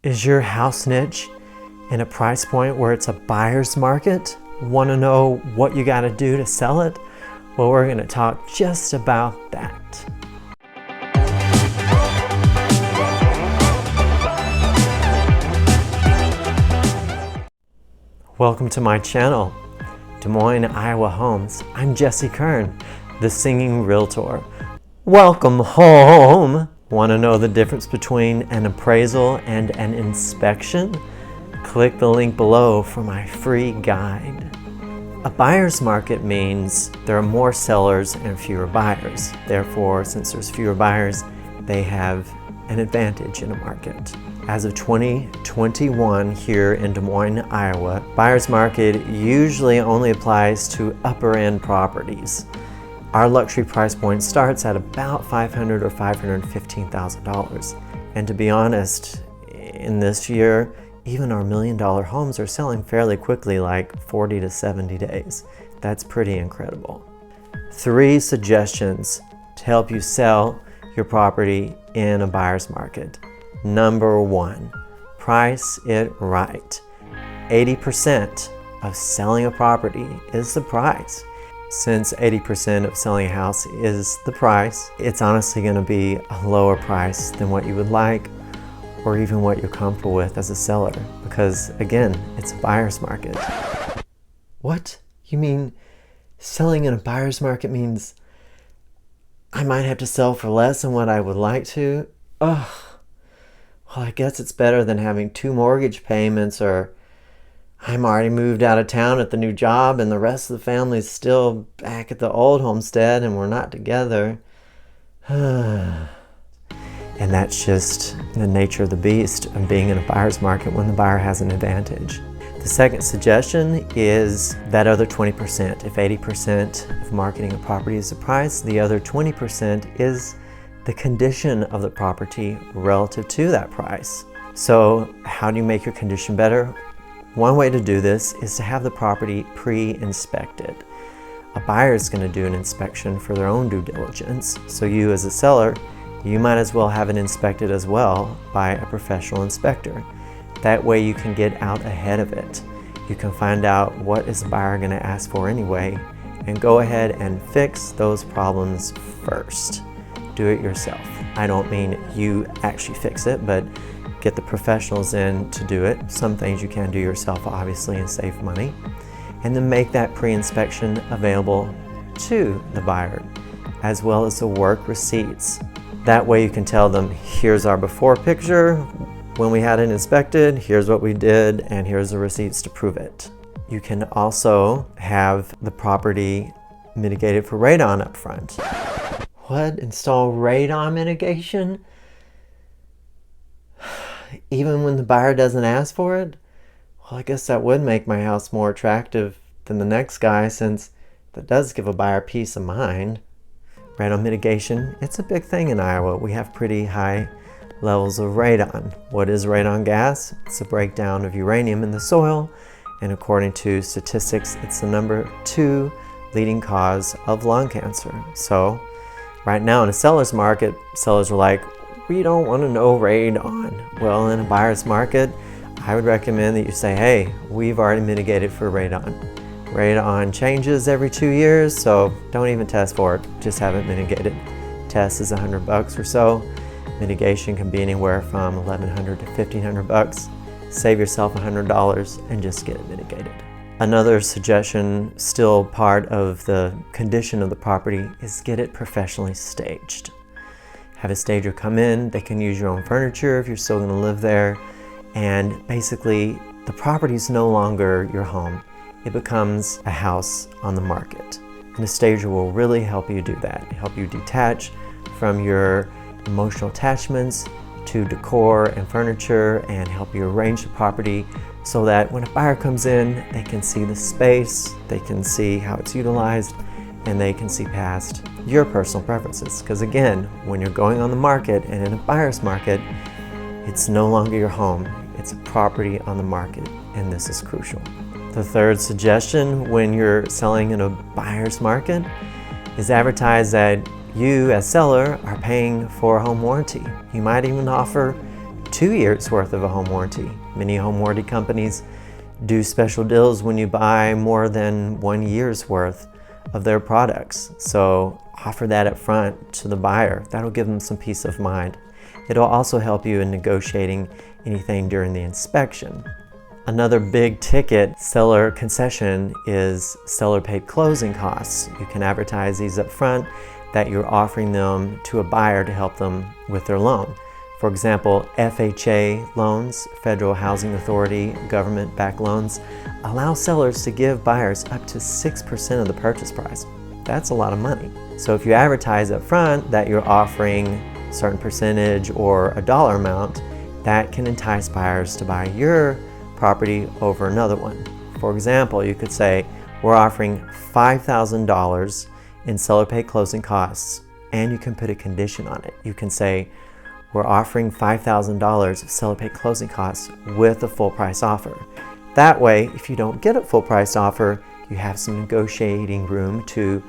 Is your house niche in a price point where it's a buyer's market? Want to know what you got to do to sell it? Well, we're going to talk just about that. Welcome to my channel, Des Moines, Iowa Homes. I'm Jesse Kern, the singing realtor. Welcome home! Want to know the difference between an appraisal and an inspection? Click the link below for my free guide. A buyer's market means there are more sellers and fewer buyers. Therefore, since there's fewer buyers, they have an advantage in a market. As of 2021 here in Des Moines, Iowa, buyer's market usually only applies to upper end properties. Our luxury price point starts at about $500,000 or $515,000. And to be honest, in this year, even our $1 million homes are selling fairly quickly, like 40 to 70 days. That's pretty incredible. 3 suggestions to help you sell your property in a buyer's market. Number 1, price it right. 80% of selling a property is the price. Since 80% of selling a house is the price, it's honestly going to be a lower price than what you would like or even what you're comfortable with as a seller, because again, it's a buyer's market. What? You mean selling in a buyer's market means I might have to sell for less than what I would like to? Ugh. Well, I guess it's better than having 2 mortgage payments, or I'm already moved out of town at the new job and the rest of the family's still back at the old homestead and we're not together. And that's just the nature of the beast of being in a buyer's market when the buyer has an advantage. The second suggestion is that other 20%. If 80% of marketing a property is the price, the other 20% is the condition of the property relative to that price. So how do you make your condition better? One way to do this is to have the property pre-inspected. A buyer is going to do an inspection for their own due diligence, so you as a seller, you might as well have it inspected as well by a professional inspector. That way you can get out ahead of it. You can find out what is the buyer going to ask for anyway, and go ahead and fix those problems first. Do it yourself. I don't mean you actually fix it, but get the professionals in to do it. Some things you can do yourself, obviously, and save money. And then make that pre-inspection available to the buyer, as well as the work receipts. That way you can tell them, here's our before picture, when we had it inspected, here's what we did, and here's the receipts to prove it. You can also have the property mitigated for radon up front. What? Install radon mitigation? Even when the buyer doesn't ask for it? Well, I guess that would make my house more attractive than the next guy, since that does give a buyer peace of mind. Radon mitigation, it's a big thing in Iowa. We have pretty high levels of radon. What is radon gas? It's a breakdown of uranium in the soil, and according to statistics, it's the number 2 leading cause of lung cancer. So right now in a seller's market, sellers are like, we don't want to know radon. Well, in a buyer's market, I would recommend that you say, hey, we've already mitigated for radon. Radon changes every 2 years, so don't even test for it. Just have it mitigated. Test is $100 or so. Mitigation can be anywhere from $1,100 to $1,500. Save yourself $100 and just get it mitigated. Another suggestion, still part of the condition of the property, is get it professionally staged. Have a stager come in. They can use your own furniture if you're still going to live there. And basically, the property is no longer your home. It becomes a house on the market. And a stager will really help you do that, help you detach from your emotional attachments to decor and furniture, and help you arrange the property so that when a buyer comes in, they can see the space, they can see how it's utilized, and they can see past your personal preferences. Because again, when you're going on the market and in a buyer's market, it's no longer your home, it's a property on the market, and this is crucial. The third suggestion when you're selling in a buyer's market is advertise that you as seller are paying for a home warranty. You might even offer 2 years worth of a home warranty. Many home warranty companies do special deals when you buy more than 1 year's worth of their products. So offer that up front to the buyer. That'll give them some peace of mind. It'll also help you in negotiating anything during the inspection. Another big ticket seller concession is seller paid closing costs. You can advertise these up front that you're offering them to a buyer to help them with their loan. For example, FHA loans, Federal Housing Authority, government-backed loans, allow sellers to give buyers up to 6% of the purchase price. That's a lot of money. So if you advertise up front that you're offering a certain percentage or a dollar amount, that can entice buyers to buy your property over another one. For example, you could say, we're offering $5,000 in seller paid closing costs, and you can put a condition on it. You can say, we're offering $5,000 of seller paid closing costs with a full price offer. That way, if you don't get a full price offer, you have some negotiating room to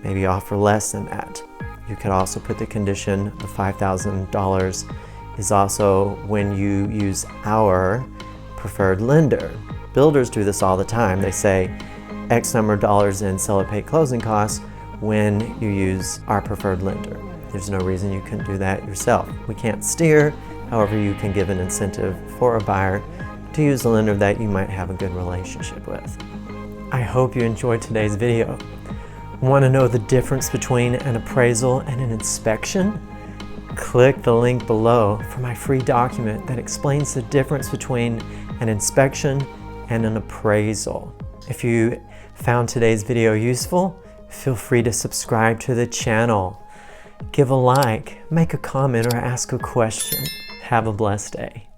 maybe offer less than that. You could also put the condition of $5,000 is also when you use our preferred lender. Builders do this all the time. They say X number of dollars in seller paid closing costs when you use our preferred lender. There's no reason you couldn't do that yourself. We can't steer, however you can give an incentive for a buyer to use a lender that you might have a good relationship with. I hope you enjoyed today's video. Want to know the difference between an appraisal and an inspection? Click the link below for my free document that explains the difference between an inspection and an appraisal. If you found today's video useful, feel free to subscribe to the channel. Give a like, make a comment, or ask a question. Have a blessed day.